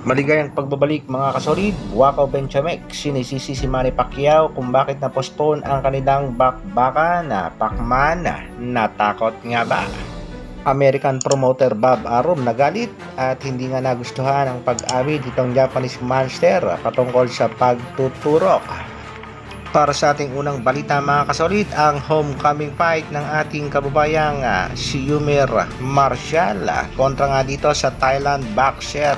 Maligayang pagbabalik mga kasolid, Wakaw Benchamek, sinisisi si Manny Pacquiao kung bakit na-postpone ang kanilang bakbakan na Pacman, natakot nga ba? American promoter Bob Arum nagalit at hindi nga nagustuhan ang pag-amin nitong Japanese monster patungkol sa pagtuturok. Para sa ating unang balita mga kasolid, ang homecoming fight ng ating kababayang si Yumir Marshall kontra nga dito sa Thailand boxer.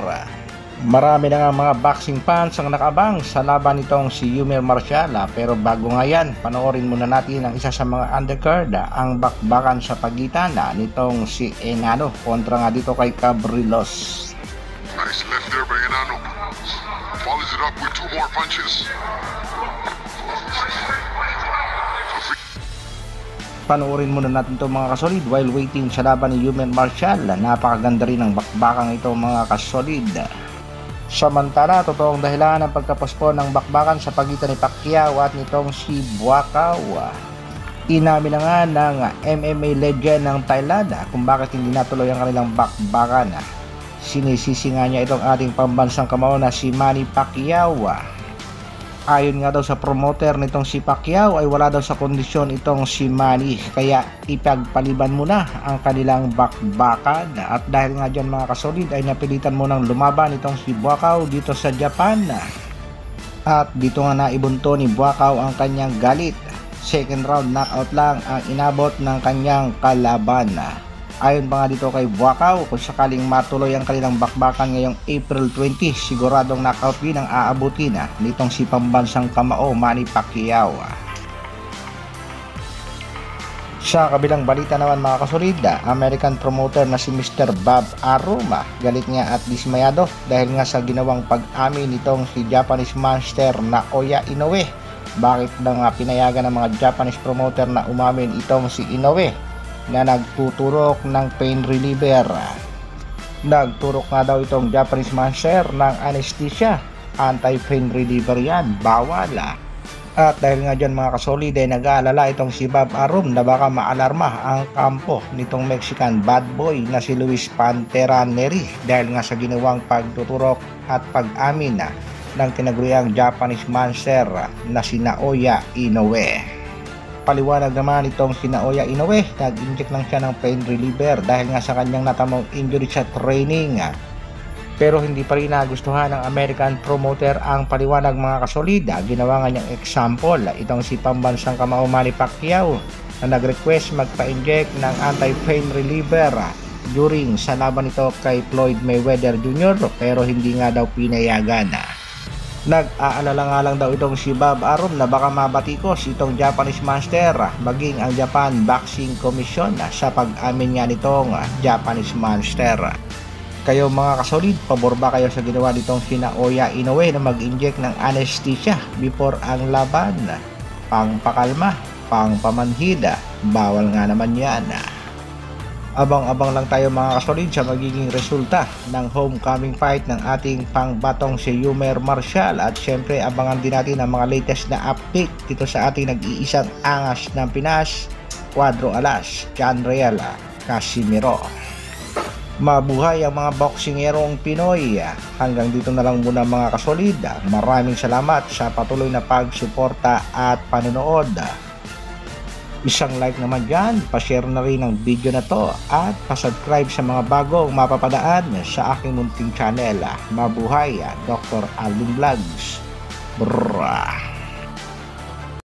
Marami na nga mga boxing fans ang nakabang sa laban nitong si Yumir Marshall, pero bago nga yan, panoorin muna natin ang isa sa mga undercard, ang bakbakan sa pagitan nitong si Enano kontra nga dito kay Cabrilos. Nice left there by Enano. Follows it up with two more punches. Panoorin muna natin ito mga kasolid while waiting sa laban ni Yumir Marshall. Napakaganda rin ng bakbakang ito mga kasolid. Samantala, totoong dahilan ng pagkapospon ng bakbakan sa pagitan ni Pacquiao at nitong si Buakaw. Inamin na nga ng MMA legend ng Thailand kung bakit hindi natuloy ang kanilang bakbakan. Sinisisi nga niya itong ating pambansang kamao na si Manny Pacquiao. Ayon nga daw sa promoter nitong si Pacquiao ay wala daw sa kondisyon itong si Manny, kaya ipagpaliban muna ang kanilang bakbakan. At dahil nga dyan mga kasolid ay napilitan mo ng lumaban itong si Buakaw dito sa Japan. At dito nga naibunto ni Buakaw ang kanyang galit. Second round knockout lang ang inabot ng kanyang kalaban. Ayon pa nga dito kay Buakaw, kung sakaling matuloy ang kanilang bakbakan ngayong April 20, siguradong knockout din ang aabutin nitong si pambansang kamao Manny Pacquiao. Sa kabilang balita naman mga kasolid, American promoter na si Mr. Bob Arum galit nga at dismayado dahil nga sa ginawang pag-amin nitong si Japanese monster na Naoya Inoue. Bakit na nga pinayagan ng mga Japanese promoter na umamin itong si Inoue na nagtuturok ng pain reliever? Nagturok nga daw itong Japanese monster ng anesthesia, anti-pain reliever yan, bawal. At dahil nga dyan mga kasolid ay nag-aalala itong si Bob Arum na baka maalarma ang kampo nitong Mexican bad boy na si Luis Pantera Neri dahil nga sa ginawang pagtuturok at pag-amin ng tinaguriang Japanese monster na si Naoya Inoue. Paliwanag naman itong si Naoya Inoue, nag-inject lang siya ng pain reliever dahil nga sa kanyang natamong injury sa training. Pero hindi pa rin nagustuhan ng American promoter ang paliwanag mga kasolid. Ginawa nga niyang example itong si pambansang kamao Manny Pacquiao na nag-request magpa-inject ng anti-pain reliever during sa laban nito kay Floyd Mayweather Jr. pero hindi nga daw pinayagan. Nag-aalala nga lang daw itong si Bob Arum na baka mabatikos itong Japanese monster maging ang Japan Boxing Commission sa pag-amin nga nitong Japanese monster. Kayo mga kasolid, pabor ba kayo sa ginawa nitong si Naoya Inoue na mag-inject ng anesthesia before ang laban? Pangpakalma, pangpamanhida, bawal nga naman yan. Abang-abang lang tayo mga kasolid sa magiging resulta ng homecoming fight ng ating pangbatong si Yumir Marshall. At syempre abangan din natin ang mga latest na update dito sa ating nag-iisang angas ng Pinas, Cuadro Alas, John Real Casimiro. Mabuhay ang mga boksingerong Pinoy. Hanggang dito na lang muna mga kasolid. Maraming salamat sa patuloy na pagsuporta at panonood. Isang like naman dyan, pa-share na rin ang video na to at pa-subscribe sa mga bagong mapapadaan sa aking munting channel. Mabuhay, Dr. Alvin Vlogs. Brrrr.